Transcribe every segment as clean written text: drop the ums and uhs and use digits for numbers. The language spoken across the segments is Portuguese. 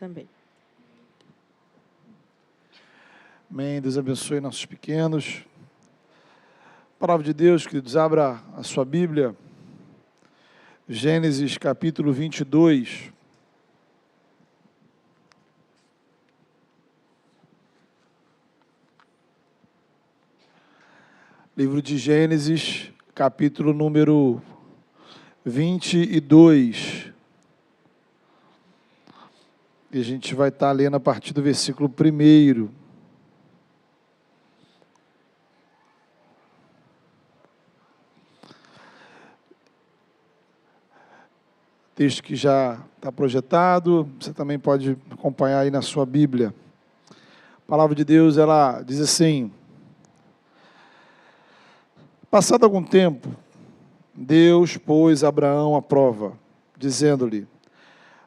Também. Amém. Deus abençoe nossos pequenos. Palavra de Deus, queridos, abra a sua Bíblia. Gênesis capítulo 22. Livro de Gênesis, capítulo número 22. E a gente vai estar lendo a partir do versículo 1. Texto que já está projetado, você também pode acompanhar aí na sua Bíblia. A palavra de Deus, ela diz assim: passado algum tempo, Deus pôs Abraão à prova, dizendo-lhe: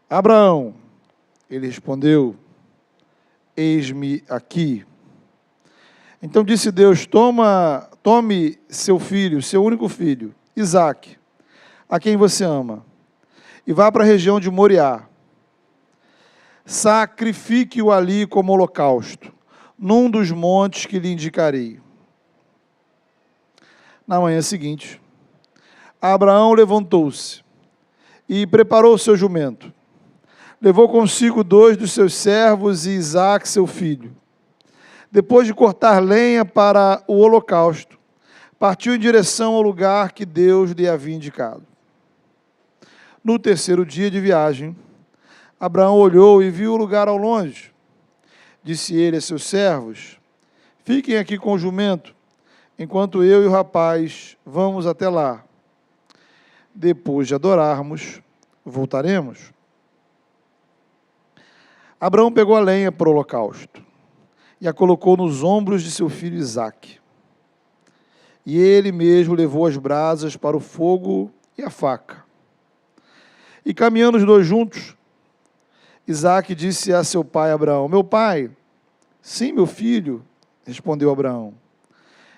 Abraão. Ele respondeu: eis-me aqui. Então disse Deus: tome seu filho, seu único filho, Isaque, a quem você ama, e vá para a região de Moriá. Sacrifique-o ali como holocausto, num dos montes que lhe indicarei. Na manhã seguinte, Abraão levantou-se e preparou o seu jumento. Levou consigo 2 dos seus servos e Isaque, seu filho. Depois de cortar lenha para o holocausto, partiu em direção ao lugar que Deus lhe havia indicado. No 3º dia de viagem, Abraão olhou e viu o lugar ao longe. Disse ele a seus servos: fiquem aqui com o jumento, enquanto eu e o rapaz vamos até lá. Depois de adorarmos, voltaremos. Abraão pegou a lenha para o holocausto e a colocou nos ombros de seu filho Isaque. E ele mesmo levou as brasas para o fogo e a faca. E caminhando os dois juntos, Isaque disse a seu pai Abraão: meu pai? Sim, meu filho, respondeu Abraão.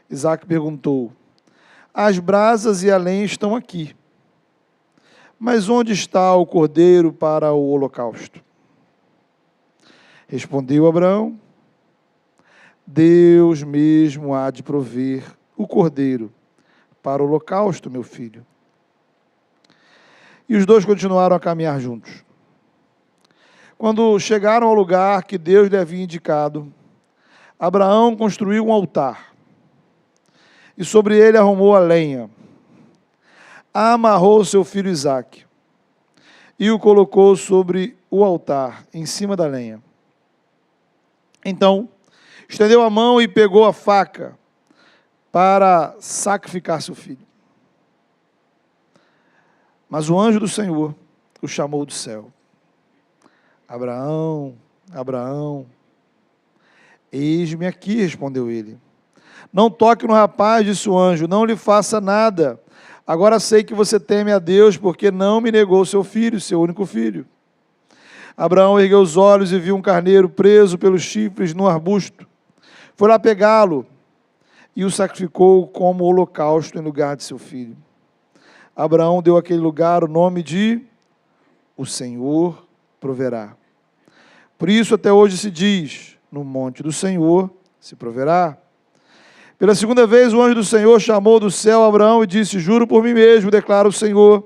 Isaque perguntou: as brasas e a lenha estão aqui, mas onde está o cordeiro para o holocausto? Respondeu Abraão: Deus mesmo há de prover o cordeiro para o holocausto, meu filho. E os dois continuaram a caminhar juntos. Quando chegaram ao lugar que Deus lhe havia indicado, Abraão construiu um altar e sobre ele arrumou a lenha. Amarrou seu filho Isaque e o colocou sobre o altar, em cima da lenha. Então, estendeu a mão e pegou a faca para sacrificar seu filho. Mas o anjo do Senhor o chamou do céu: Abraão, Abraão. Eis-me aqui, respondeu ele. Não toque no rapaz, disse o anjo, não lhe faça nada. Agora sei que você teme a Deus, porque não me negou seu filho, seu único filho. Abraão ergueu os olhos e viu um carneiro preso pelos chifres no arbusto. Foi lá pegá-lo e o sacrificou como holocausto em lugar de seu filho. Abraão deu àquele lugar o nome de O Senhor proverá. Por isso até hoje se diz: no monte do Senhor se proverá. Pela segunda vez o anjo do Senhor chamou do céu Abraão e disse: juro por mim mesmo, declara o Senhor,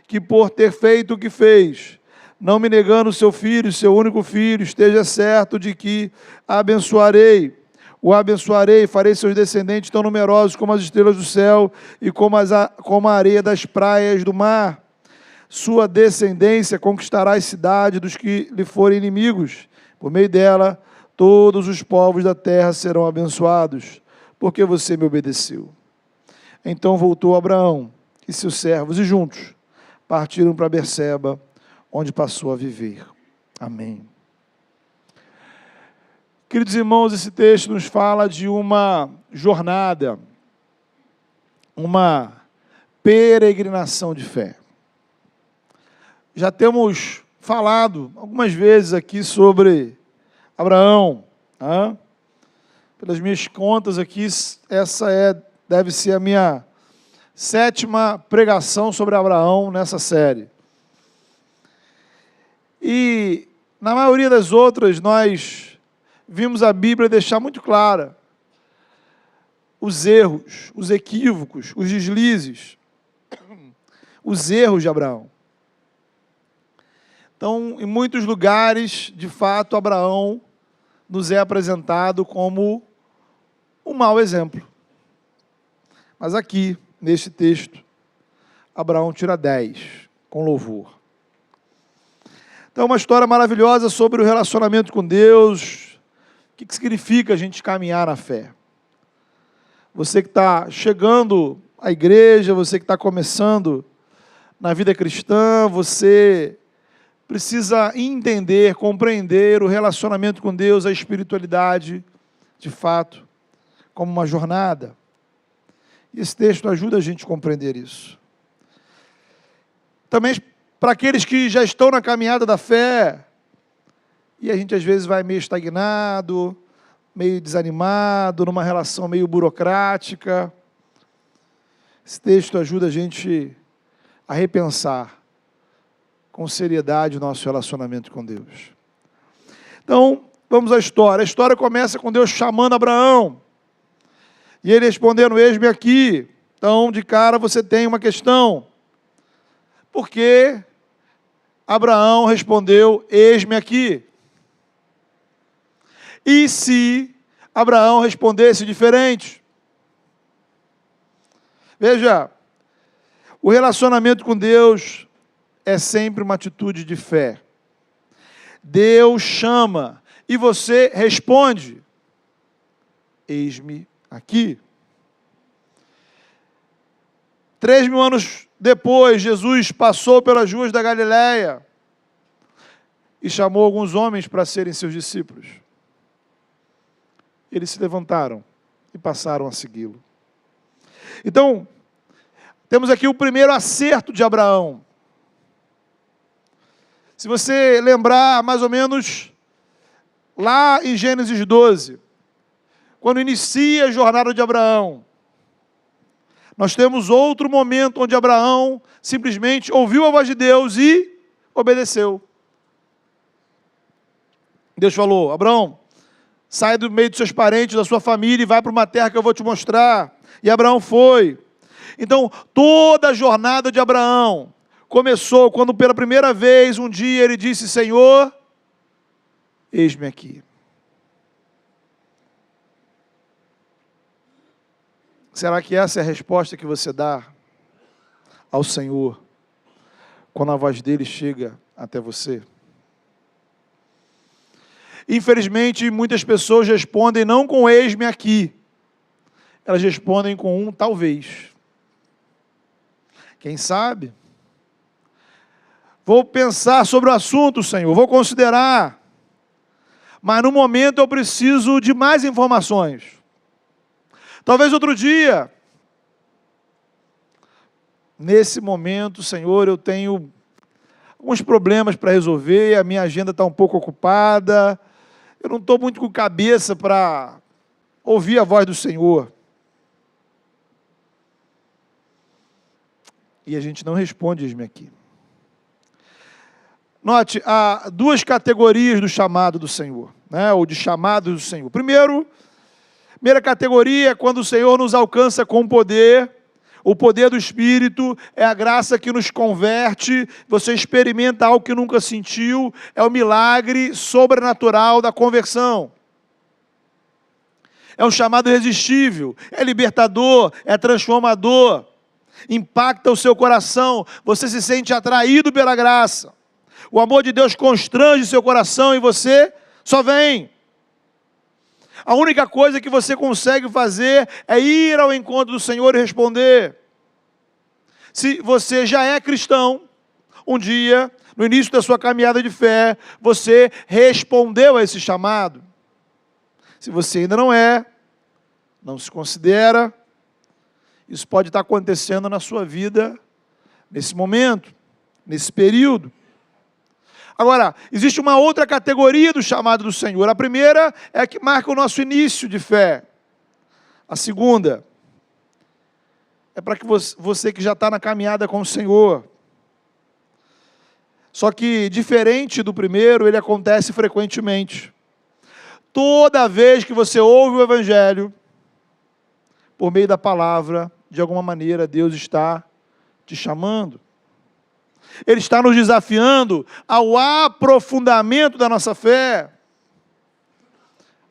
que por ter feito o que fez, não me negando seu filho, seu único filho, esteja certo de que o abençoarei, farei seus descendentes tão numerosos como as estrelas do céu e como a areia das praias do mar. Sua descendência conquistará a cidade dos que lhe forem inimigos. Por meio dela, todos os povos da terra serão abençoados, porque você me obedeceu. Então voltou Abraão e seus servos, e juntos partiram para Berseba, onde passou a viver. Amém. Queridos irmãos, esse texto nos fala de uma jornada, uma peregrinação de fé. Já temos falado algumas vezes aqui sobre Abraão. Pelas minhas contas aqui, deve ser a minha 7ª pregação sobre Abraão nessa série. E Na maioria das outras, nós vimos a Bíblia deixar muito clara os erros, os equívocos, os deslizes, os erros de Abraão. Então, em muitos lugares, de fato, Abraão nos é apresentado como um mau exemplo. Mas aqui, neste texto, Abraão tira 10, com louvor. Então, uma história maravilhosa sobre o relacionamento com Deus. O que significa a gente caminhar na fé? Você que está chegando à igreja, você que está começando na vida cristã, você precisa entender, compreender o relacionamento com Deus, a espiritualidade, de fato, como uma jornada. E esse texto ajuda a gente a compreender isso. Também para aqueles que já estão na caminhada da fé, e a gente às vezes vai meio estagnado, meio desanimado, numa relação meio burocrática. Esse texto ajuda a gente a repensar com seriedade o nosso relacionamento com Deus. Então, vamos à história. A história começa com Deus chamando Abraão. E ele respondendo, eis-me aqui. Então, de cara, você tem uma questão. Por que Abraão respondeu, eis-me aqui? E se Abraão respondesse diferente? Veja, o relacionamento com Deus é sempre uma atitude de fé. Deus chama e você responde, eis-me aqui. 3.000 anos depois, Jesus passou pelas ruas da Galileia e chamou alguns homens para serem seus discípulos. Eles se levantaram e passaram a segui-lo. Então, temos aqui o primeiro acerto de Abraão. Se você lembrar, mais ou menos, lá em Gênesis 12, quando inicia a jornada de Abraão, nós temos outro momento onde Abraão simplesmente ouviu a voz de Deus e obedeceu. Deus falou, Abraão, sai do meio dos seus parentes, da sua família e vai para uma terra que eu vou te mostrar. E Abraão foi. Então, toda a jornada de Abraão começou quando pela primeira vez, um dia, ele disse, Senhor, eis-me aqui. Será que essa é a resposta que você dá ao Senhor quando a voz dele chega até você? Infelizmente, muitas pessoas respondem não com eis-me aqui. Elas respondem com um talvez. Quem sabe? Vou pensar sobre o assunto, Senhor, vou considerar. Mas no momento eu preciso de mais informações. Talvez outro dia. Nesse momento, Senhor, eu tenho alguns problemas para resolver, a minha agenda está um pouco ocupada, eu não estou muito com cabeça para ouvir a voz do Senhor. E a gente não responde, eis-me aqui. Note, há duas categorias do chamado do Senhor, né? Ou de chamados do Senhor. Primeira categoria é quando o Senhor nos alcança com poder. O poder do Espírito é a graça que nos converte, você experimenta algo que nunca sentiu, é o milagre sobrenatural da conversão. É um chamado irresistível, é libertador, é transformador, impacta o seu coração, você se sente atraído pela graça. O amor de Deus constrange seu coração e você só vem. A única coisa que você consegue fazer é ir ao encontro do Senhor e responder. Se você já é cristão, um dia, no início da sua caminhada de fé, você respondeu a esse chamado. Se você ainda não é, não se considera, isso pode estar acontecendo na sua vida, nesse momento, nesse período. Agora, existe uma outra categoria do chamado do Senhor. A primeira é a que marca o nosso início de fé. A segunda é para que você que já está na caminhada com o Senhor. Só que, diferente do primeiro, ele acontece frequentemente. Toda vez que você ouve o Evangelho, por meio da palavra, de alguma maneira, Deus está te chamando. Ele está nos desafiando ao aprofundamento da nossa fé,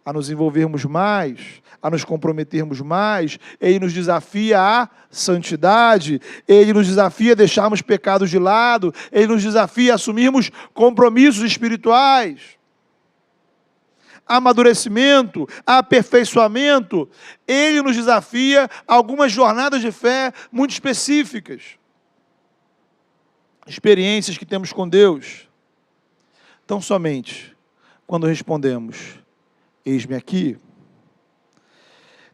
a nos envolvermos mais, a nos comprometermos mais. Ele nos desafia à santidade, ele nos desafia a deixarmos pecados de lado, ele nos desafia a assumirmos compromissos espirituais, amadurecimento, aperfeiçoamento. Ele nos desafia a algumas jornadas de fé muito específicas, experiências que temos com Deus. Tão somente quando respondemos: eis-me aqui.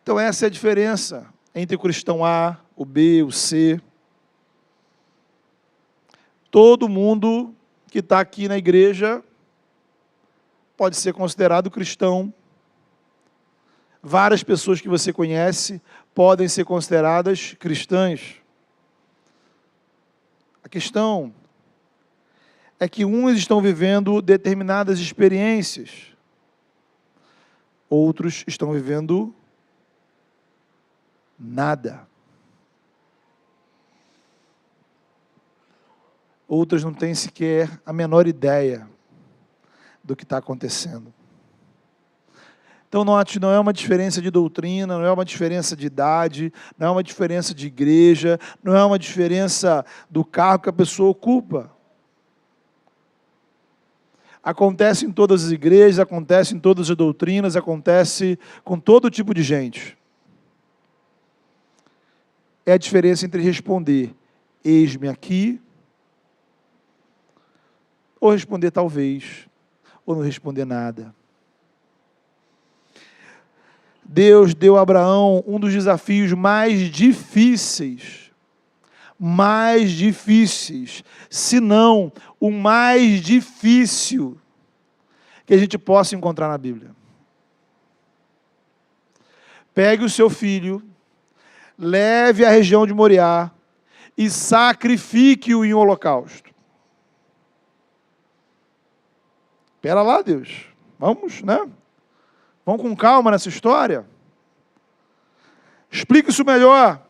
Então essa é a diferença entre o cristão A, o B, o C. Todo mundo que está aqui na igreja pode ser considerado cristão. Várias pessoas que você conhece podem ser consideradas cristãs. A questão é que uns estão vivendo determinadas experiências, outros estão vivendo nada. Outros não têm sequer a menor ideia do que está acontecendo. Então, note, não é uma diferença de doutrina, não é uma diferença de idade, não é uma diferença de igreja, não é uma diferença do cargo que a pessoa ocupa. Acontece em todas as igrejas, acontece em todas as doutrinas, acontece com todo tipo de gente. É a diferença entre responder, eis-me aqui, ou responder talvez, ou não responder nada. Deus deu a Abraão um dos desafios mais difíceis, se não o mais difícil que a gente possa encontrar na Bíblia. Pegue o seu filho, leve à região de Moriá e sacrifique-o em holocausto. Espera lá, Deus. Vamos, né? Vamos com calma nessa história. Explique isso melhor.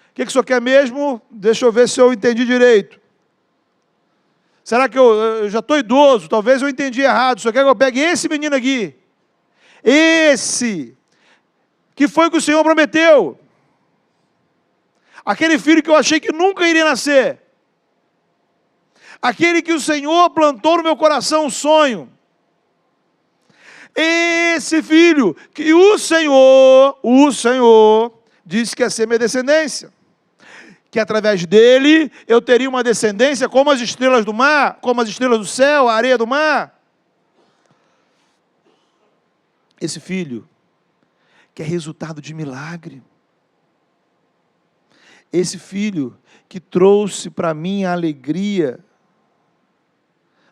O que o senhor quer mesmo? Deixa eu ver se eu entendi direito. Será que eu já estou idoso? Talvez eu entendi errado. O senhor quer que eu pegue esse menino aqui? Esse que foi o que o Senhor prometeu. Aquele filho que eu achei que nunca iria nascer. Aquele que o Senhor plantou no meu coração um sonho. Esse filho que o Senhor disse que ia ser minha descendência. Que através dele eu teria uma descendência como as estrelas do mar, como as estrelas do céu, a areia do mar. Esse filho que é resultado de milagre. Esse filho que trouxe para mim a alegria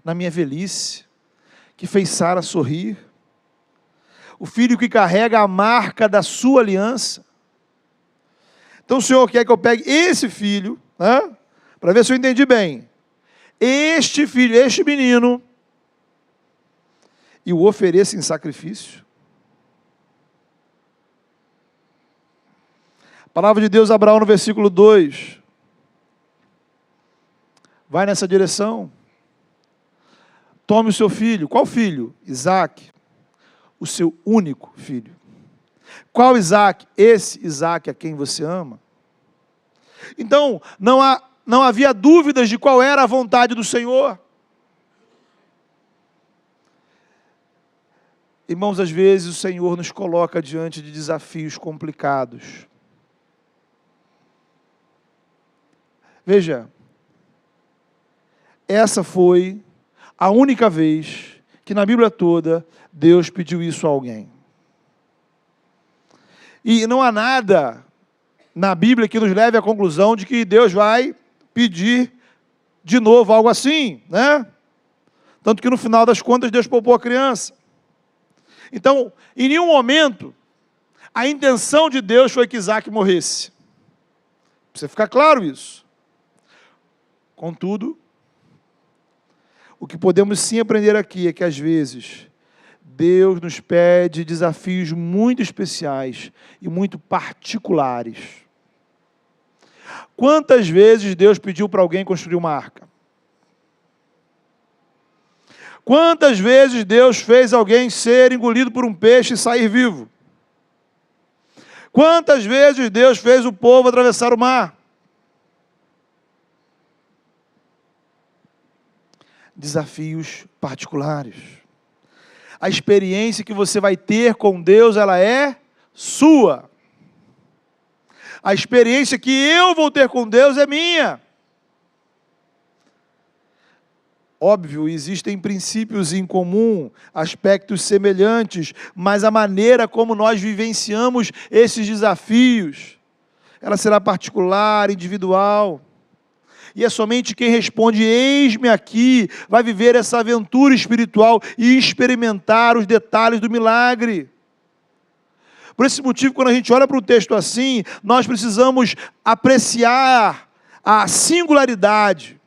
na minha velhice, que fez Sara sorrir. O filho que carrega a marca da sua aliança. Então o Senhor quer que eu pegue esse filho, né, para ver se eu entendi bem. Este filho, este menino, e o ofereça em sacrifício. A palavra de Deus, Abraão, no versículo 2, vai nessa direção. Tome o seu filho. Qual filho? Isaque. O seu único filho. Qual Isaque? Esse Isaque a quem você ama. Então, não havia dúvidas de qual era a vontade do Senhor. Irmãos, às vezes o Senhor nos coloca diante de desafios complicados. Veja, essa foi a única vez que na Bíblia toda Deus pediu isso a alguém. E não há nada na Bíblia que nos leve à conclusão de que Deus vai pedir de novo algo assim, né? Tanto que no final das contas Deus poupou a criança. Então, em nenhum momento, a intenção de Deus foi que Isaque morresse. Precisa ficar claro isso. Contudo, O que podemos sim aprender aqui é que, às vezes, Deus nos pede desafios muito especiais e muito particulares. Quantas vezes Deus pediu para alguém construir uma arca? Quantas vezes Deus fez alguém ser engolido por um peixe e sair vivo? Quantas vezes Deus fez o povo atravessar o mar? Desafios particulares. A experiência que você vai ter com Deus, ela é sua. A experiência que eu vou ter com Deus é minha. Óbvio, existem princípios em comum, aspectos semelhantes, mas a maneira como nós vivenciamos esses desafios, ela será particular, individual. E é somente quem responde, eis-me aqui, vai viver essa aventura espiritual e experimentar os detalhes do milagre. Por esse motivo, quando a gente olha para um texto assim, nós precisamos apreciar a singularidade,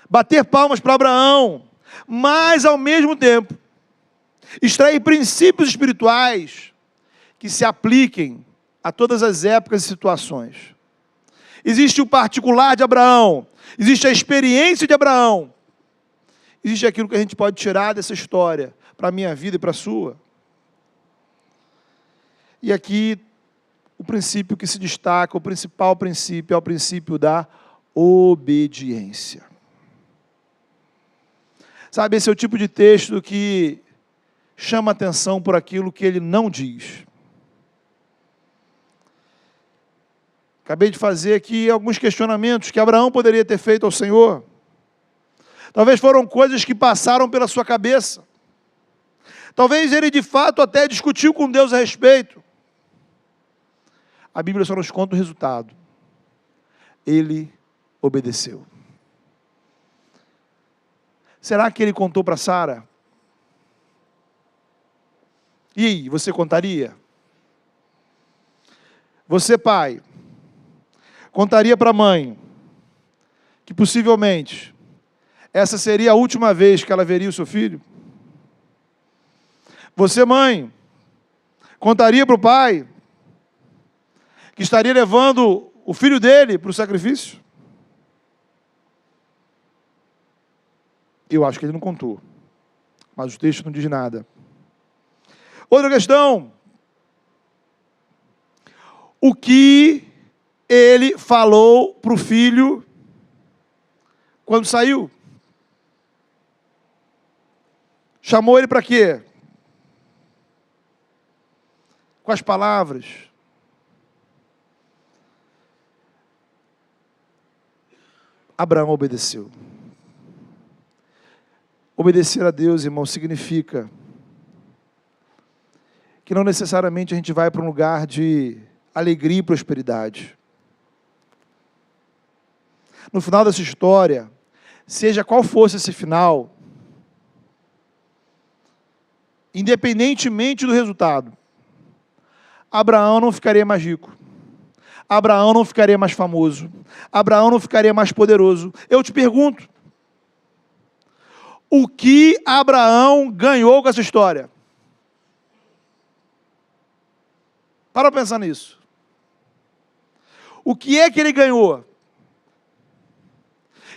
bater palmas para Abraão, mas, ao mesmo tempo, extrair princípios espirituais que se apliquem a todas as épocas e situações. Existe o particular de Abraão, existe a experiência de Abraão, existe aquilo que a gente pode tirar dessa história, para a minha vida e para a sua. E aqui, o princípio que se destaca, o principal princípio, é o princípio da obediência. Sabe, esse é o tipo de texto que chama atenção por aquilo que ele não diz. Acabei de fazer aqui alguns questionamentos que Abraão poderia ter feito ao Senhor. Talvez foram coisas que passaram pela sua cabeça. Talvez ele de fato até discutiu com Deus a respeito. A Bíblia só nos conta o resultado. Ele obedeceu. Será que ele contou para Sara? E aí, você contaria? Você, pai, contaria para a mãe que possivelmente essa seria a última vez que ela veria o seu filho? Você, mãe, contaria para o pai que estaria levando o filho dele para o sacrifício? Eu acho que ele não contou, mas o texto não diz nada. Outra questão: o que ele falou para o filho quando saiu? Chamou ele para quê? Com as palavras. Abraão obedeceu. Obedecer a Deus, irmão, significa que não necessariamente a gente vai para um lugar de alegria e prosperidade. No final dessa história, seja qual fosse esse final, independentemente do resultado, Abraão não ficaria mais rico. Abraão não ficaria mais famoso. Abraão não ficaria mais poderoso. Eu te pergunto, o que Abraão ganhou com essa história? Para pensar nisso. O que é que ele ganhou?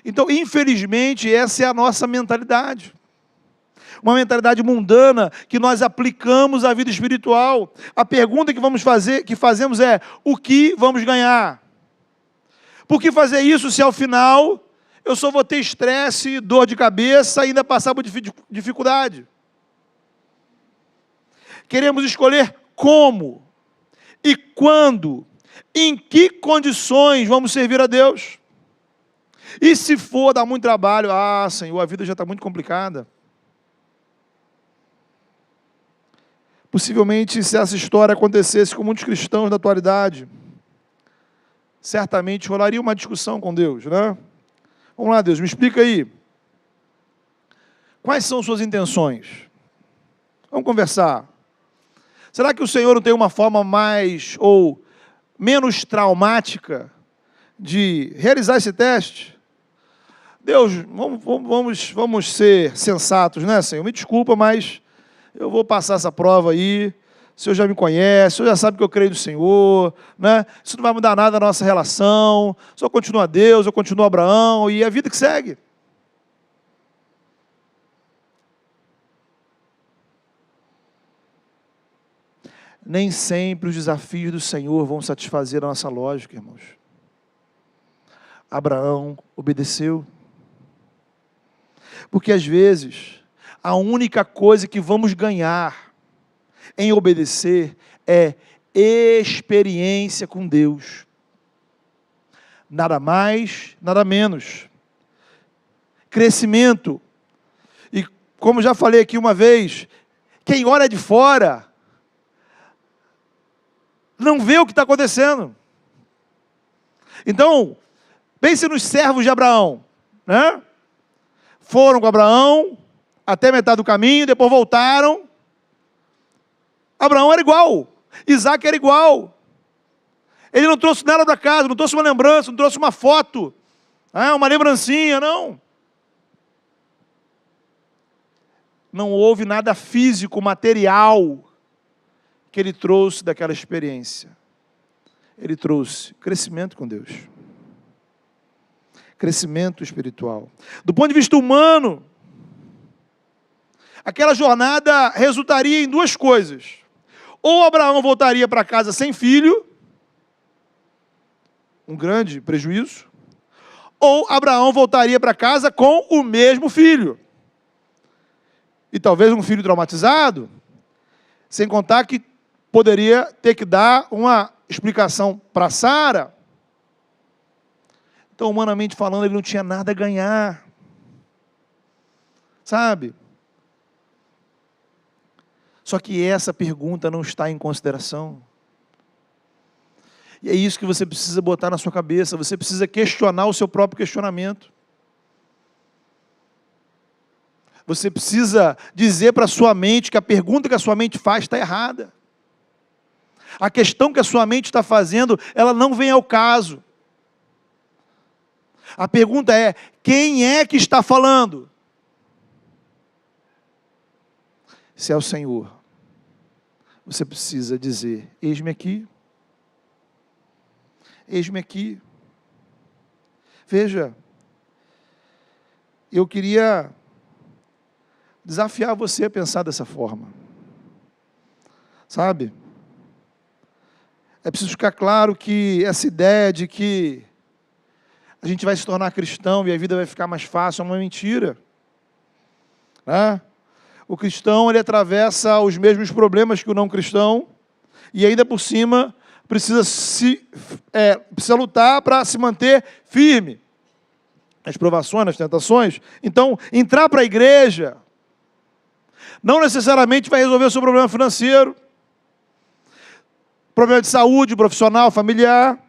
Então, infelizmente, essa é a nossa mentalidade. Uma mentalidade mundana que nós aplicamos à vida espiritual. A pergunta que fazemos é: o que vamos ganhar? Por que fazer isso se ao final eu só vou ter estresse, dor de cabeça e ainda passar por dificuldade? Queremos escolher como e quando, em que condições vamos servir a Deus. E se for dar muito trabalho, Senhor, a vida já está muito complicada. Possivelmente, se essa história acontecesse com muitos cristãos da atualidade, certamente rolaria uma discussão com Deus, né? Vamos lá, Deus, me explica aí. Quais são suas intenções? Vamos conversar. Será que o Senhor não tem uma forma mais ou menos traumática de realizar esse teste? Deus, vamos ser sensatos, né, Senhor? Me desculpa, mas eu vou passar essa prova aí. O Senhor já me conhece, o Senhor já sabe que eu creio no Senhor, né? Isso não vai mudar nada na nossa relação. O Senhor continua Deus, eu continuo Abraão, e é a vida que segue. Nem sempre os desafios do Senhor vão satisfazer a nossa lógica, irmãos. Abraão obedeceu. Porque às vezes, a única coisa que vamos ganhar em obedecer é experiência com Deus. Nada mais, nada menos. Crescimento. E como já falei aqui uma vez, quem olha de fora não vê o que está acontecendo. Então, pense nos servos de Abraão, né? Foram com Abraão até metade do caminho, depois voltaram. Abraão era igual, Isaac era igual. Ele não trouxe nada para casa, não trouxe uma lembrança, não trouxe uma foto, uma lembrancinha, não. Não houve nada físico, material, que ele trouxe daquela experiência. Ele trouxe crescimento com Deus. Crescimento espiritual. Do ponto de vista humano, aquela jornada resultaria em duas coisas. Ou Abraão voltaria para casa sem filho, um grande prejuízo, ou Abraão voltaria para casa com o mesmo filho. E talvez um filho traumatizado, sem contar que poderia ter que dar uma explicação para Sara. Então, humanamente falando, ele não tinha nada a ganhar. Sabe? Só que essa pergunta não está em consideração. E é isso que você precisa botar na sua cabeça. Você precisa questionar o seu próprio questionamento. Você precisa dizer para a sua mente que a pergunta que a sua mente faz está errada. A questão que a sua mente está fazendo, ela não vem ao caso. A pergunta é, quem é que está falando? Se é o Senhor, você precisa dizer, eis-me aqui. Eis-me aqui. Veja, eu queria desafiar você a pensar dessa forma. Sabe? É preciso ficar claro que essa ideia de que a gente vai se tornar cristão e a vida vai ficar mais fácil é uma mentira. Né? O cristão, ele atravessa os mesmos problemas que o não cristão e ainda por cima precisa lutar para se manter firme nas provações, nas tentações. Então, entrar para a igreja não necessariamente vai resolver o seu problema financeiro, problema de saúde, profissional, familiar.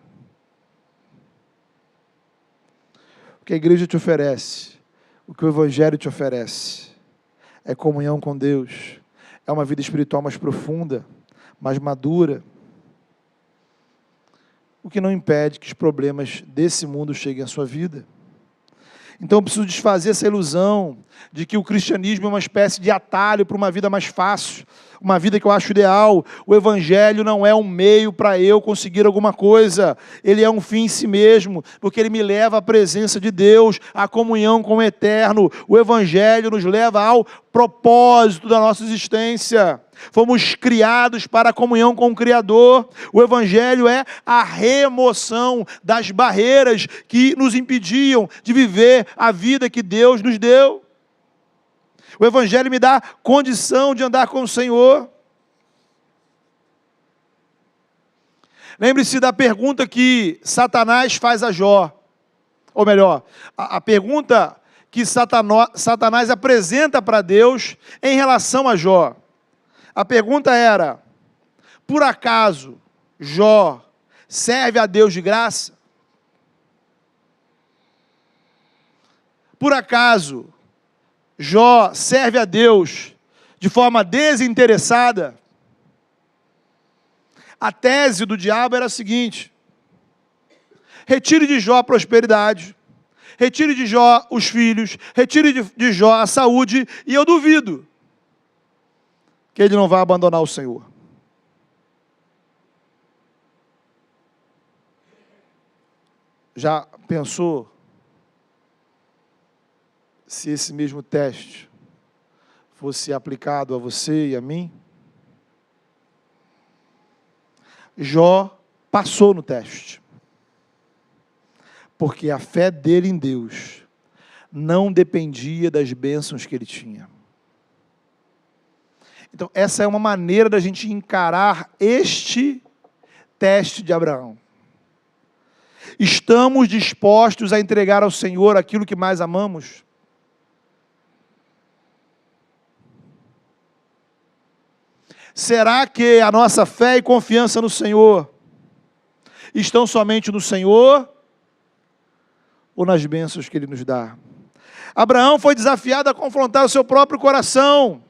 O que a igreja te oferece, o que o Evangelho te oferece, é comunhão com Deus, é uma vida espiritual mais profunda, mais madura, o que não impede que os problemas desse mundo cheguem à sua vida. Então eu preciso desfazer essa ilusão de que o cristianismo é uma espécie de atalho para uma vida mais fácil, uma vida que eu acho ideal. O Evangelho não é um meio para eu conseguir alguma coisa, ele é um fim em si mesmo, porque ele me leva à presença de Deus, à comunhão com o Eterno. O Evangelho nos leva ao propósito da nossa existência. Fomos criados para a comunhão com o Criador. O Evangelho é a remoção das barreiras que nos impediam de viver a vida que Deus nos deu. O Evangelho me dá condição de andar com o Senhor. Lembre-se da pergunta que Satanás faz a Jó. Ou melhor, a pergunta que Satanás apresenta para Deus em relação a Jó. A pergunta era, por acaso Jó serve a Deus de graça? Por acaso Jó serve a Deus de forma desinteressada? A tese do diabo era a seguinte: retire de Jó a prosperidade, retire de Jó os filhos, retire de Jó a saúde, e eu duvido que ele não vai abandonar o Senhor. Já pensou se esse mesmo teste fosse aplicado a você e a mim? Jó passou no teste, porque a fé dele em Deus não dependia das bênçãos que ele tinha. Então, essa é uma maneira da gente encarar este teste de Abraão. Estamos dispostos a entregar ao Senhor aquilo que mais amamos? Será que a nossa fé e confiança no Senhor estão somente no Senhor ou nas bênçãos que Ele nos dá? Abraão foi desafiado a confrontar o seu próprio coração.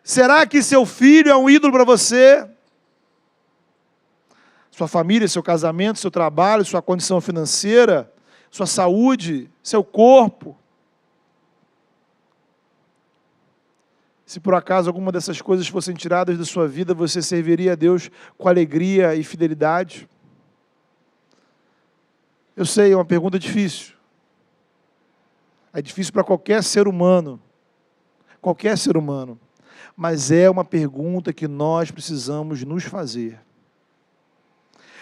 Será que seu filho é um ídolo para você? Sua família, seu casamento, seu trabalho, sua condição financeira, sua saúde, seu corpo. Se por acaso alguma dessas coisas fossem tiradas da sua vida, você serviria a Deus com alegria e fidelidade? Eu sei, é uma pergunta difícil. É difícil para qualquer ser humano. Qualquer ser humano. Mas é uma pergunta que nós precisamos nos fazer.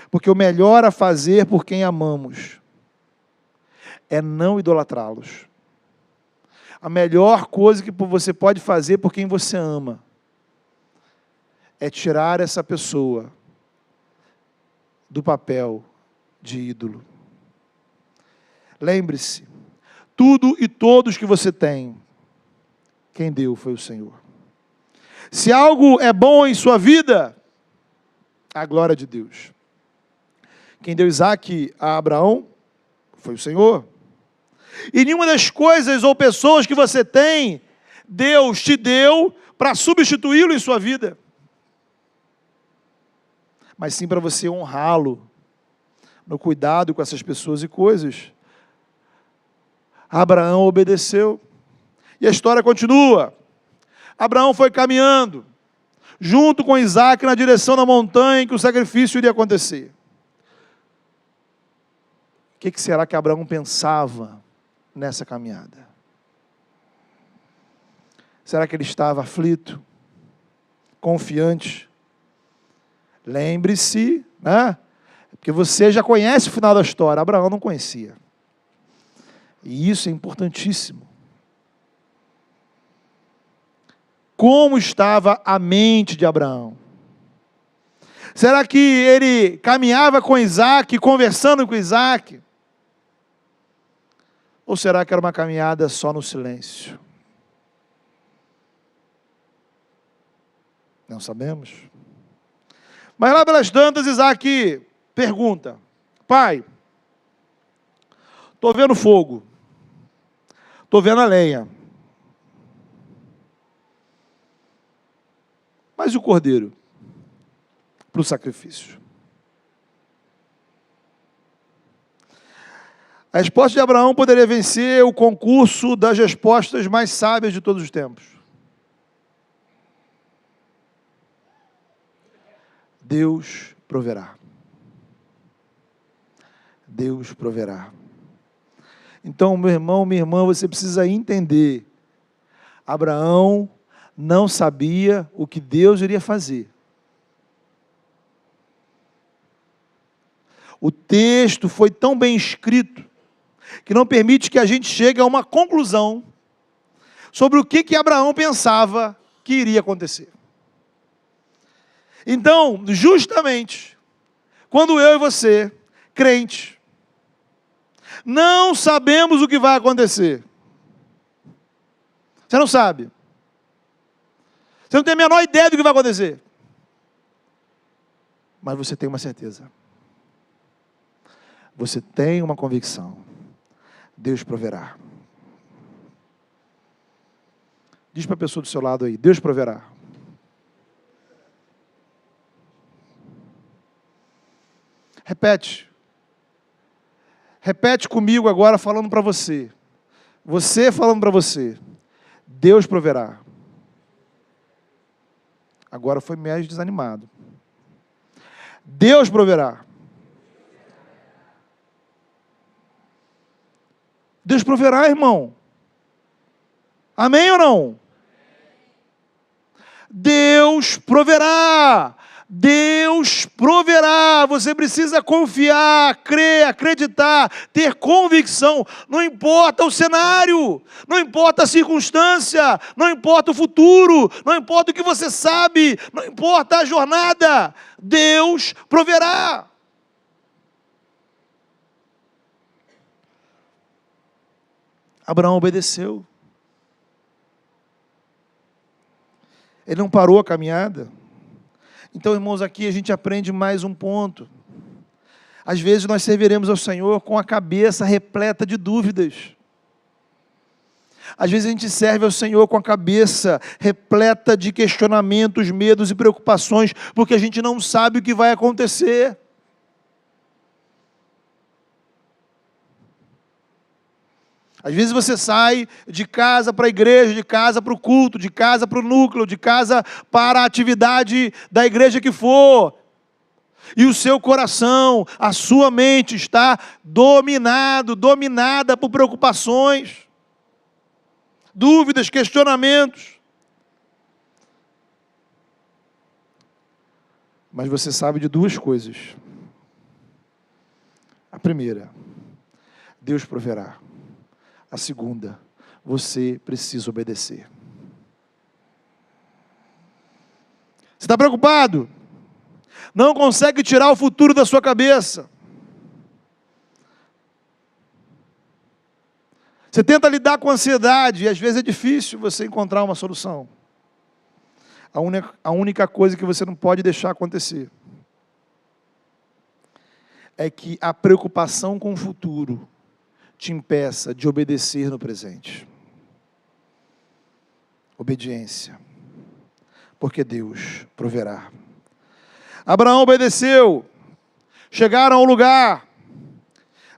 Porque o melhor a fazer por quem amamos é não idolatrá-los. A melhor coisa que você pode fazer por quem você ama é tirar essa pessoa do papel de ídolo. Lembre-se, tudo e todos que você tem, quem deu foi o Senhor. Se algo é bom em sua vida, a glória de Deus. Quem deu Isaac a Abraão foi o Senhor. E nenhuma das coisas ou pessoas que você tem, Deus te deu para substituí-lo em sua vida. Mas sim para você honrá-lo no cuidado com essas pessoas e coisas. Abraão obedeceu. E a história continua. Abraão foi caminhando, junto com Isaac, na direção da montanha em que o sacrifício iria acontecer. O que será que Abraão pensava nessa caminhada? Será que ele estava aflito? Confiante? Lembre-se, né? Porque você já conhece o final da história. Abraão não conhecia. E isso é importantíssimo. Como estava a mente de Abraão? Será que ele caminhava com Isaac, conversando com Isaac? Ou será que era uma caminhada só no silêncio? Não sabemos. Mas lá pelas tantas, Isaac pergunta: pai, estou vendo fogo, estou vendo a lenha, mas e o cordeiro para o sacrifício? A resposta de Abraão poderia vencer o concurso das respostas mais sábias de todos os tempos. Deus proverá. Deus proverá. Então, meu irmão, minha irmã, você precisa entender. Abraão não sabia o que Deus iria fazer. O texto foi tão bem escrito que não permite que a gente chegue a uma conclusão sobre o que Abraão pensava que iria acontecer. Então, justamente, quando eu e você, crente, não sabemos o que vai acontecer. Você não sabe. Você não tem a menor ideia do que vai acontecer. Mas você tem uma certeza. Você tem uma convicção. Deus proverá. Diz para a pessoa do seu lado aí: Deus proverá. Repete. Repete comigo agora, falando para você. Você falando para você. Deus proverá. Agora foi meio desanimado. Deus proverá. Deus proverá, irmão. Amém ou não? Deus proverá. Deus proverá. Você precisa confiar, crer, acreditar, ter convicção. Não importa o cenário, não importa a circunstância, não importa o futuro, não importa o que você sabe, não importa a jornada. Deus proverá. Abraão obedeceu. Ele não parou a caminhada. Então, irmãos, aqui a gente aprende mais um ponto. Às vezes nós serviremos ao Senhor com a cabeça repleta de dúvidas. Às vezes a gente serve ao Senhor com a cabeça repleta de questionamentos, medos e preocupações, porque a gente não sabe o que vai acontecer. Às vezes você sai de casa para a igreja, de casa para o culto, de casa para o núcleo, de casa para a atividade da igreja que for. E o seu coração, a sua mente está dominada por preocupações, dúvidas, questionamentos. Mas você sabe de duas coisas. A primeira, Deus proverá. A segunda, você precisa obedecer. Você está preocupado? Não consegue tirar o futuro da sua cabeça. Você tenta lidar com a ansiedade e às vezes é difícil você encontrar uma solução. A única coisa que você não pode deixar acontecer é que a preocupação com o futuro te impeça de obedecer no presente. Obediência. Porque Deus proverá. Abraão obedeceu. Chegaram ao lugar.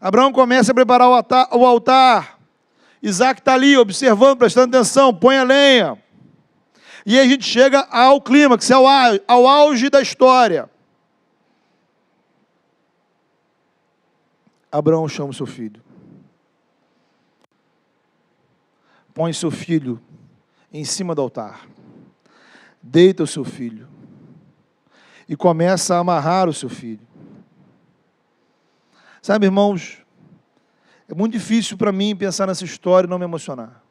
Abraão começa a preparar o altar. Isaac está ali observando, prestando atenção, põe a lenha. E aí a gente chega ao clímax, ao auge da história. Abraão chama o seu filho. Põe seu filho em cima do altar. Deita o seu filho. E começa a amarrar o seu filho. Sabe, irmãos, é muito difícil para mim pensar nessa história e não me emocionar.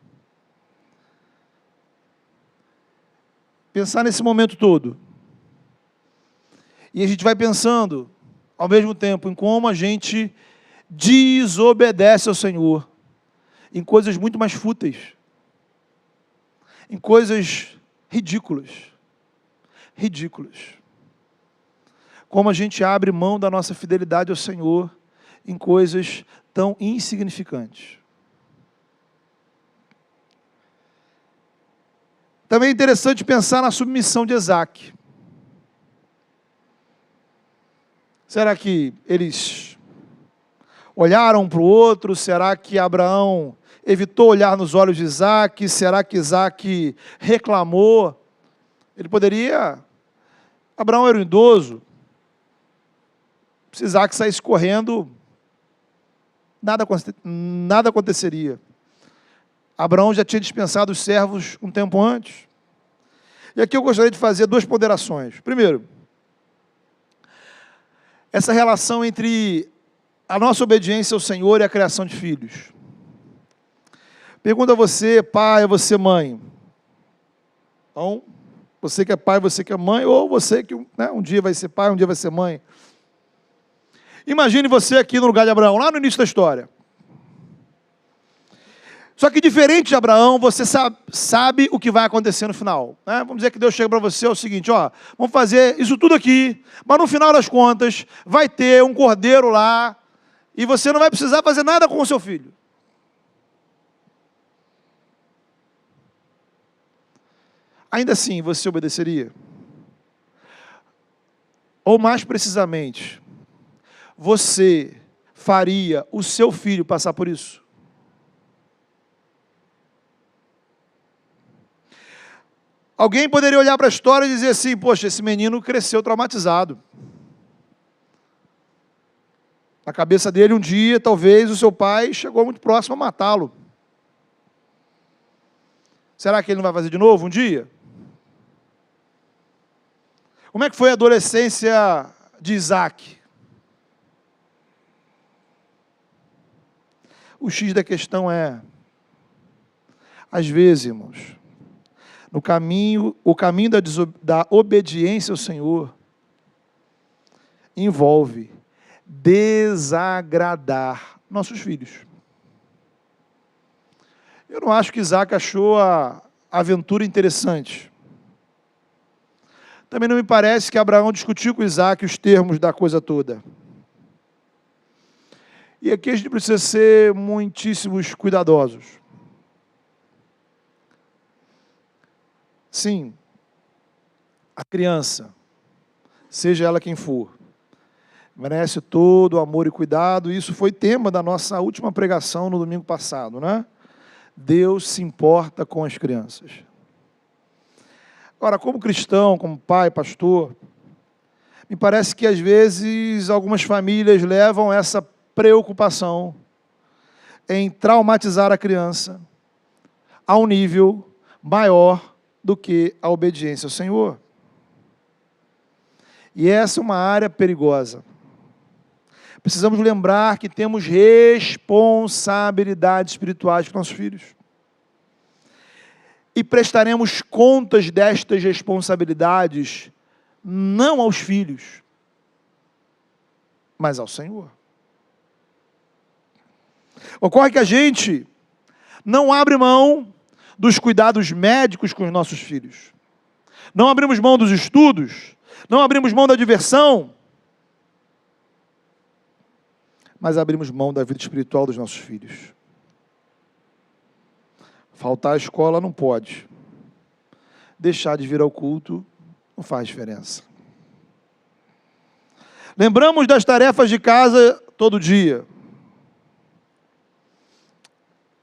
Pensar nesse momento todo. E a gente vai pensando, ao mesmo tempo, em como a gente desobedece ao Senhor. Em coisas muito mais fúteis. Em coisas ridículas. Ridículas. Como a gente abre mão da nossa fidelidade ao Senhor em coisas tão insignificantes. Também é interessante pensar na submissão de Isaac. Será que eles olharam para o outro? Será que Abraão evitou olhar nos olhos de Isaac? Será que Isaac reclamou? Ele poderia... Abraão era um idoso. Se Isaac saísse correndo, nada aconteceria. Abraão já tinha dispensado os servos um tempo antes. E aqui eu gostaria de fazer duas ponderações. Primeiro, essa relação entre a nossa obediência ao Senhor e a criação de filhos. Pergunta a você, pai, a você, mãe. Então, você que é pai, você que é mãe, ou você que um dia vai ser pai, um dia vai ser mãe. Imagine você aqui no lugar de Abraão, lá no início da história. Só que diferente de Abraão, você sabe o que vai acontecer no final. Né? Vamos dizer que Deus chega para você, é o seguinte, vamos fazer isso tudo aqui, mas no final das contas, vai ter um cordeiro lá, e você não vai precisar fazer nada com o seu filho. Ainda assim, você obedeceria? Ou mais precisamente, você faria o seu filho passar por isso? Alguém poderia olhar para a história e dizer assim, poxa, esse menino cresceu traumatizado. Na cabeça dele, um dia, talvez, o seu pai chegou muito próximo a matá-lo. Será que ele não vai fazer de novo um dia? Como é que foi a adolescência de Isaac? O X da questão é, às vezes, irmãos, o caminho da obediência ao Senhor envolve desagradar nossos filhos. Eu não acho que Isaac achou a aventura interessante. Também não me parece que Abraão discutiu com Isaac os termos da coisa toda. E aqui a gente precisa ser muitíssimos cuidadosos. Sim, a criança, seja ela quem for, merece todo o amor e cuidado. Isso foi tema da nossa última pregação no domingo passado, né? Deus se importa com as crianças. Agora, como cristão, como pai, pastor, me parece que às vezes algumas famílias levam essa preocupação em traumatizar a criança a um nível maior do que a obediência ao Senhor. E essa é uma área perigosa. Precisamos lembrar que temos responsabilidades espirituais com nossos filhos. E prestaremos contas destas responsabilidades não aos filhos, mas ao Senhor. Ocorre que a gente não abre mão dos cuidados médicos com os nossos filhos. Não abrimos mão dos estudos, não abrimos mão da diversão, mas abrimos mão da vida espiritual dos nossos filhos. Faltar à escola não pode. Deixar de vir ao culto não faz diferença. Lembramos das tarefas de casa todo dia.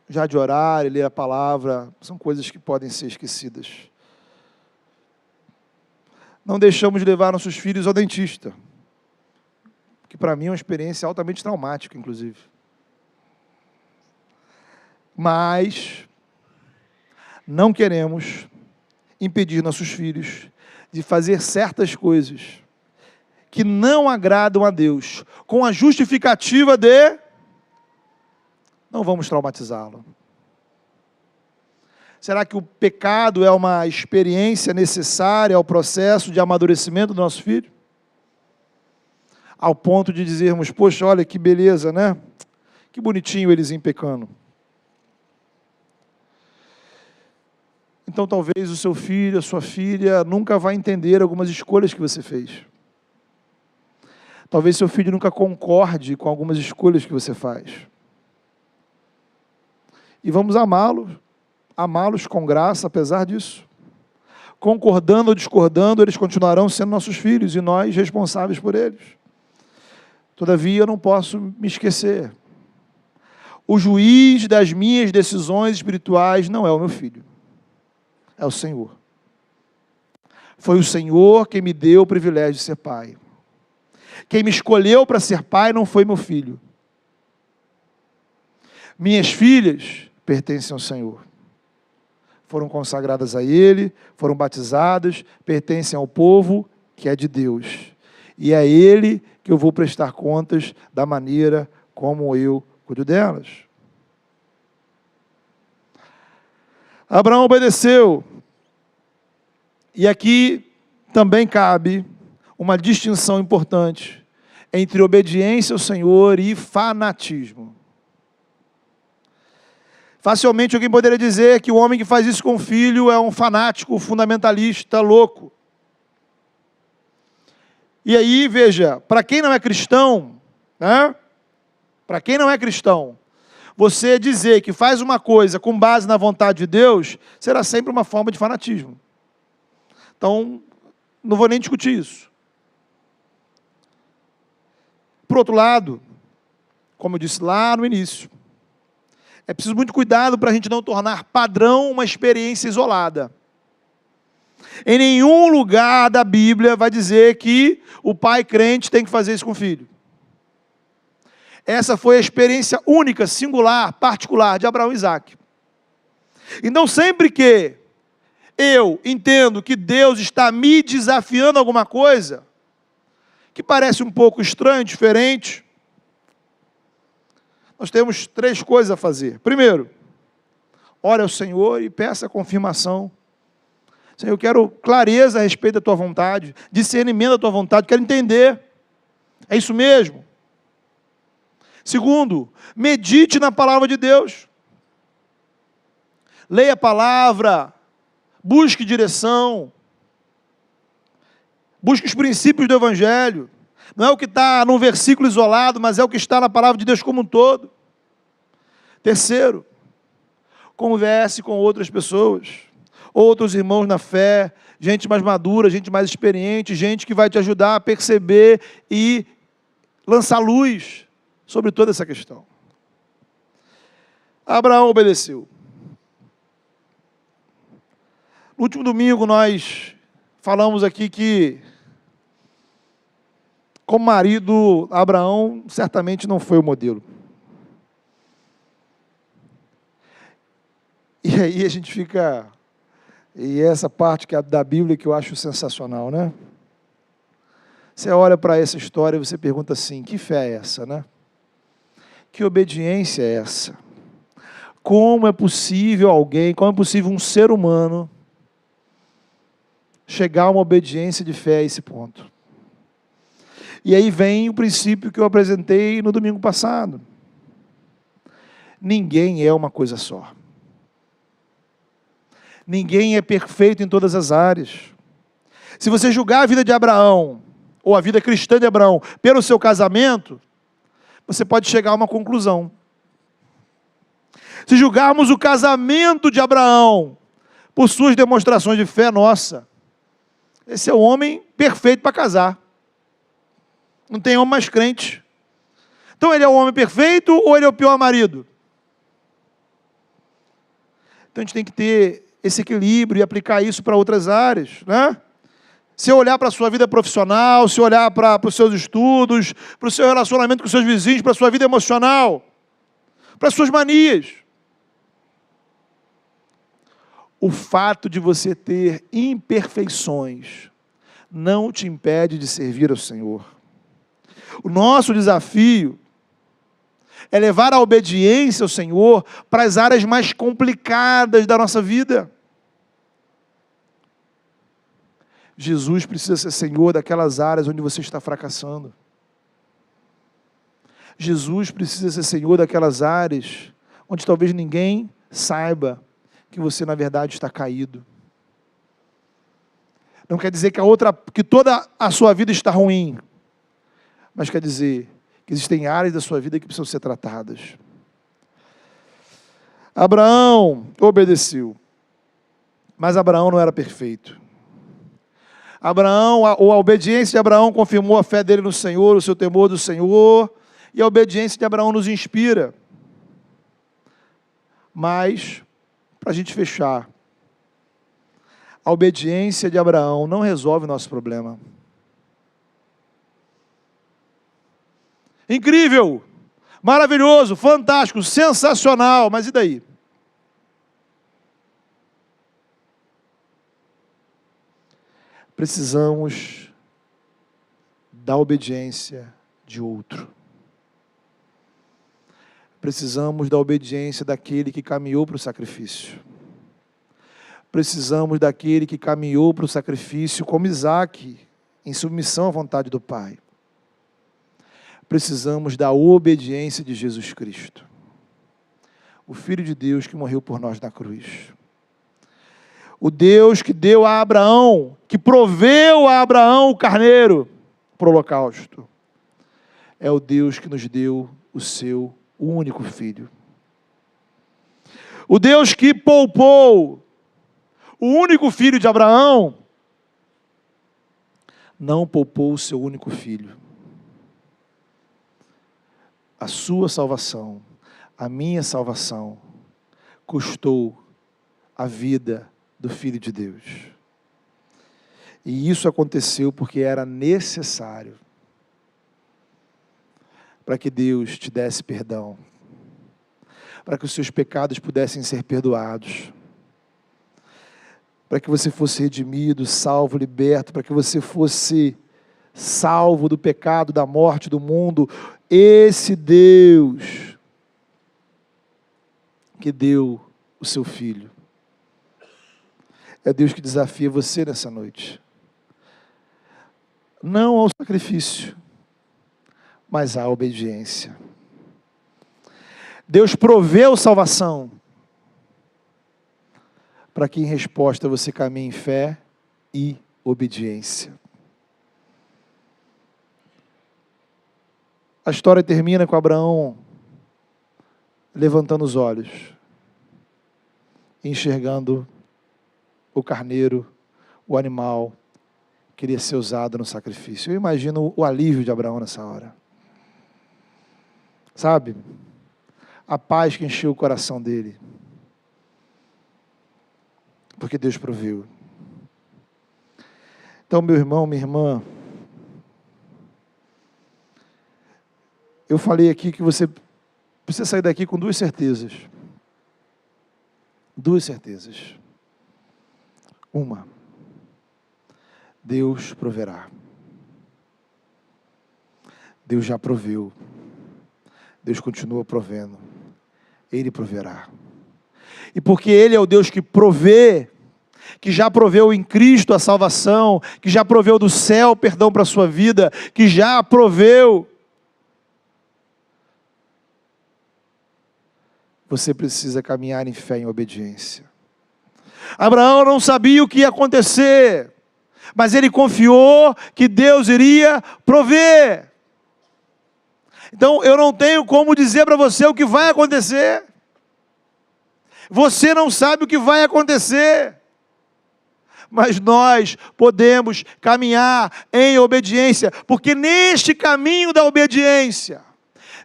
Já de orar e ler a palavra, são coisas que podem ser esquecidas. Não deixamos de levar nossos filhos ao dentista, que para mim é uma experiência altamente traumática, inclusive. Mas não queremos impedir nossos filhos de fazer certas coisas que não agradam a Deus, com a justificativa de não vamos traumatizá-lo. Será que o pecado é uma experiência necessária ao processo de amadurecimento do nosso filho? Ao ponto de dizermos, poxa, olha que beleza, né? Que bonitinho eles pecando. Então talvez o seu filho, a sua filha, nunca vai entender algumas escolhas que você fez. Talvez seu filho nunca concorde com algumas escolhas que você faz. E vamos amá-los com graça, apesar disso. Concordando ou discordando, eles continuarão sendo nossos filhos e nós responsáveis por eles. Todavia, eu não posso me esquecer. O juiz das minhas decisões espirituais não é o meu filho. É o Senhor. Foi o Senhor quem me deu o privilégio de ser pai. Quem me escolheu para ser pai não foi meu filho. Minhas filhas pertencem ao Senhor. Foram consagradas a Ele, foram batizadas, pertencem ao povo que é de Deus. E é a Ele que eu vou prestar contas da maneira como eu cuido delas. Abraão obedeceu. E aqui também cabe uma distinção importante entre obediência ao Senhor e fanatismo. Facilmente alguém poderia dizer que o homem que faz isso com o filho é um fanático, fundamentalista, louco. E aí, veja, para quem não é cristão, né? Para quem não é cristão, você dizer que faz uma coisa com base na vontade de Deus, será sempre uma forma de fanatismo. Então, não vou nem discutir isso. Por outro lado, como eu disse lá no início, é preciso muito cuidado para a gente não tornar padrão uma experiência isolada. Em nenhum lugar da Bíblia vai dizer que o pai crente tem que fazer isso com o filho. Essa foi a experiência única, singular, particular de Abraão e Isaque. Então, sempre que eu entendo que Deus está me desafiando a alguma coisa, que parece um pouco estranho, diferente, nós temos 3 coisas a fazer. Primeiro, ore ao Senhor e peça a confirmação. Senhor, eu quero clareza a respeito da tua vontade, discernimento da tua vontade, quero entender. É isso mesmo? Segundo, medite na palavra de Deus. Leia a palavra, busque direção, busque os princípios do Evangelho. Não é o que está num versículo isolado, mas é o que está na palavra de Deus como um todo. Terceiro, converse com outras pessoas, outros irmãos na fé, gente mais madura, gente mais experiente, gente que vai te ajudar a perceber e lançar luz sobre toda essa questão. Abraão obedeceu. No último domingo nós falamos aqui que, como marido, Abraão certamente não foi o modelo. E aí a gente fica... E essa parte que é da Bíblia que eu acho sensacional, né? Você olha para essa história e você pergunta assim, que fé é essa, né? Que obediência é essa? Como é possível alguém, como é possível um ser humano chegar a uma obediência de fé a esse ponto? E aí vem o princípio que eu apresentei no domingo passado. Ninguém é uma coisa só. Ninguém é perfeito em todas as áreas. Se você julgar a vida de Abraão, ou a vida cristã de Abraão, pelo seu casamento, você pode chegar a uma conclusão. Se julgarmos o casamento de Abraão por suas demonstrações de fé, nossa, esse é o homem perfeito para casar. Não tem homem mais crente. Então ele é o homem perfeito ou ele é o pior marido? Então a gente tem que ter esse equilíbrio e aplicar isso para outras áreas, né? Se olhar para a sua vida profissional, se olhar para os seus estudos, para o seu relacionamento com os seus vizinhos, para a sua vida emocional, para as suas manias. O fato de você ter imperfeições não te impede de servir ao Senhor. O nosso desafio é levar a obediência ao Senhor para as áreas mais complicadas da nossa vida. Jesus precisa ser Senhor daquelas áreas onde você está fracassando. Jesus precisa ser Senhor daquelas áreas onde talvez ninguém saiba que você na verdade está caído. Não quer dizer que toda a sua vida está ruim, mas quer dizer que existem áreas da sua vida que precisam ser tratadas. Abraão obedeceu, mas Abraão não era perfeito. A obediência de Abraão confirmou a fé dele no Senhor, o seu temor do Senhor, e a obediência de Abraão nos inspira. Mas, para a gente fechar, a obediência de Abraão não resolve o nosso problema. Incrível, maravilhoso, fantástico, sensacional, mas e daí? Precisamos da obediência de outro. Precisamos da obediência daquele que caminhou para o sacrifício. Precisamos daquele que caminhou para o sacrifício como Isaque, em submissão à vontade do Pai. Precisamos da obediência de Jesus Cristo, o Filho de Deus que morreu por nós na cruz. O Deus que deu a Abraão, que proveu a Abraão o carneiro para o holocausto, é o Deus que nos deu o seu único filho. O Deus que poupou o único filho de Abraão, não poupou o seu único filho. A sua salvação, a minha salvação, custou a vida do Filho de Deus. E isso aconteceu porque era necessário para que Deus te desse perdão, para que os seus pecados pudessem ser perdoados, para que você fosse redimido, salvo, liberto, para que você fosse salvo do pecado, da morte, do mundo. Esse Deus que deu o seu Filho é Deus que desafia você nessa noite, não ao sacrifício, mas à obediência. Deus proveu salvação para que em resposta você caminhe em fé e obediência. A história termina com Abraão levantando os olhos, enxergando o carneiro, o animal que iria ser usado no sacrifício. Eu imagino o alívio de Abraão nessa hora. Sabe? A paz que encheu o coração dele. Porque Deus proveu. Então, meu irmão, minha irmã, eu falei aqui que você precisa sair daqui com duas certezas. Duas certezas. Uma, Deus proverá. Deus já proveu. Deus continua provendo. Ele proverá. E porque Ele é o Deus que provê, que já proveu em Cristo a salvação, que já proveu do céu perdão para a sua vida, que já proveu, você precisa caminhar em fé e em obediência. Abraão não sabia o que ia acontecer, mas ele confiou que Deus iria prover. Então eu não tenho como dizer para você o que vai acontecer. Você não sabe o que vai acontecer. Mas nós podemos caminhar em obediência, porque neste caminho da obediência,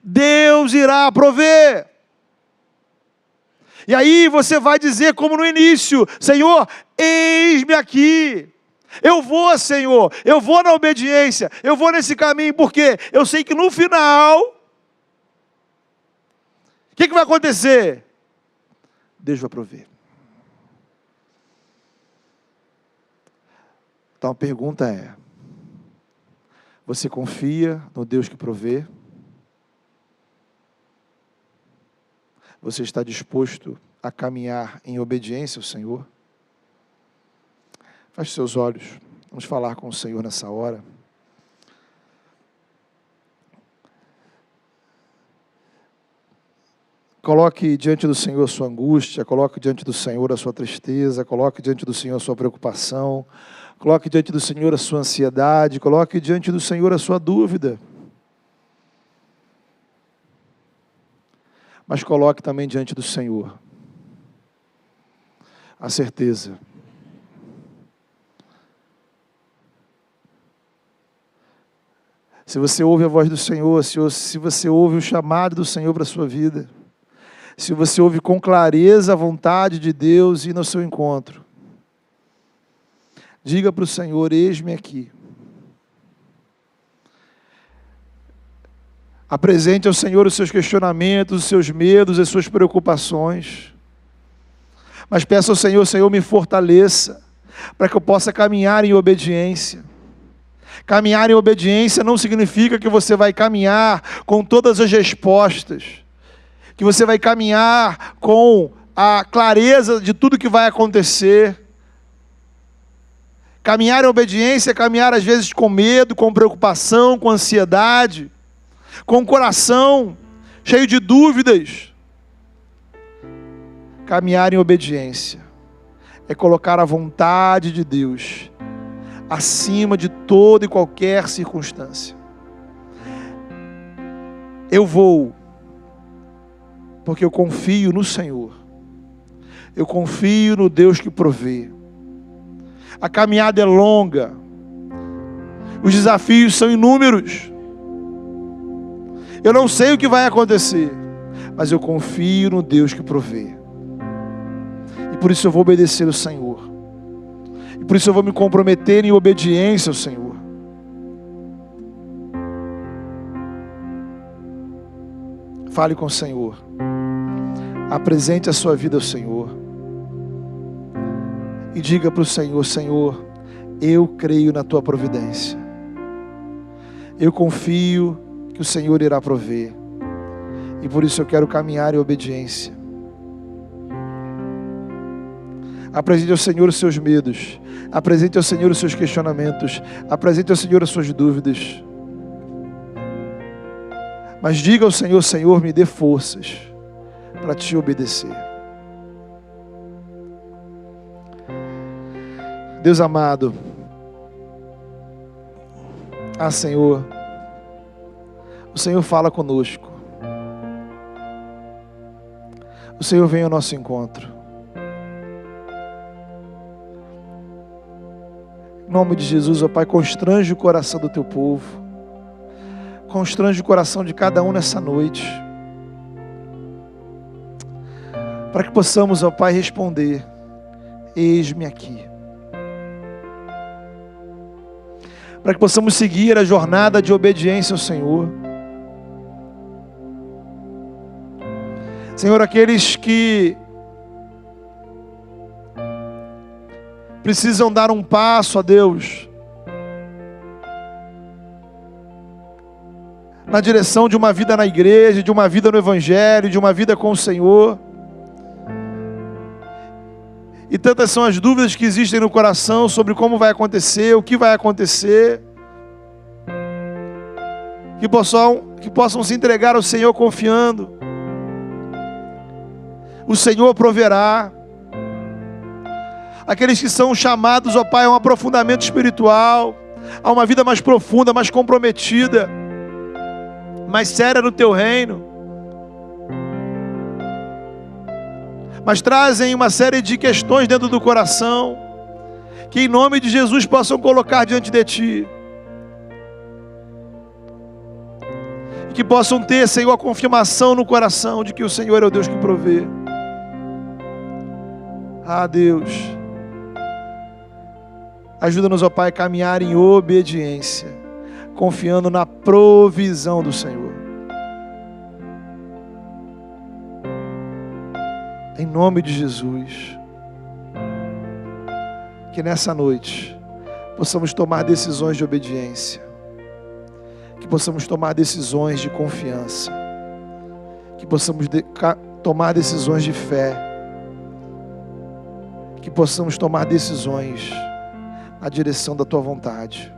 Deus irá prover. E aí você vai dizer como no início: Senhor, eis-me aqui. Eu vou, Senhor, eu vou na obediência, eu vou nesse caminho, porque eu sei que no final, o que vai acontecer? Deus vai prover. Então a pergunta é: você confia no Deus que provê? Você está disposto a caminhar em obediência ao Senhor? Feche seus olhos. Vamos falar com o Senhor nessa hora. Coloque diante do Senhor a sua angústia, coloque diante do Senhor a sua tristeza, coloque diante do Senhor a sua preocupação, coloque diante do Senhor a sua ansiedade, coloque diante do Senhor a sua dúvida. Mas coloque também diante do Senhor a certeza se você ouve a voz do Senhor, se você ouve o chamado do Senhor para a sua vida, se você ouve com clareza a vontade de Deus e ir no seu encontro, diga para o Senhor: eis-me aqui. Apresente ao Senhor os seus questionamentos, os seus medos, as suas preocupações. Mas peça ao Senhor: Senhor, me fortaleça, para que eu possa caminhar em obediência. Caminhar em obediência não significa que você vai caminhar com todas as respostas, que você vai caminhar com a clareza de tudo que vai acontecer. Caminhar em obediência é caminhar às vezes com medo, com preocupação, com ansiedade, com o coração cheio de dúvidas. Caminhar em obediência é colocar a vontade de Deus acima de toda e qualquer circunstância. Eu vou, porque eu confio no Senhor. Eu confio no Deus que provê. A caminhada é longa. Os desafios são inúmeros. Eu não sei o que vai acontecer, mas eu confio no Deus que provê. E por isso eu vou obedecer ao Senhor. E por isso eu vou me comprometer em obediência ao Senhor. Fale com o Senhor. Apresente a sua vida ao Senhor. E diga para o Senhor: Senhor, eu creio na tua providência. Eu confio que o Senhor irá prover. E por isso eu quero caminhar em obediência. Apresente ao Senhor os seus medos. Apresente ao Senhor os seus questionamentos. Apresente ao Senhor as suas dúvidas. Mas diga ao Senhor: Senhor, me dê forças para te obedecer. Deus amado, Senhor, o Senhor fala conosco. O Senhor vem ao nosso encontro. Em nome de Jesus, ó Pai, constrange o coração do teu povo. Constrange o coração de cada um nessa noite. Para que possamos, ó Pai, responder: eis-me aqui. Para que possamos seguir a jornada de obediência ao Senhor. Senhor, aqueles que precisam dar um passo a Deus na direção de uma vida na igreja, de uma vida no Evangelho, de uma vida com o Senhor. E tantas são as dúvidas que existem no coração sobre como vai acontecer, o que vai acontecer. Que possam se entregar ao Senhor confiando. O Senhor proverá. Aqueles que são chamados, ó Pai, a um aprofundamento espiritual, a uma vida mais profunda, mais comprometida, mais séria no Teu reino. Mas trazem uma série de questões dentro do coração, que em nome de Jesus possam colocar diante de Ti. E que possam ter, Senhor, a confirmação no coração de que o Senhor é o Deus que provê. Deus, ajuda-nos, ó Pai, a caminhar em obediência, confiando na provisão do Senhor. Em nome de Jesus, que nessa noite possamos tomar decisões de obediência, que possamos tomar decisões de confiança, que possamos tomar decisões de fé, que possamos tomar decisões na direção da Tua vontade.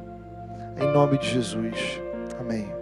Em nome de Jesus. Amém.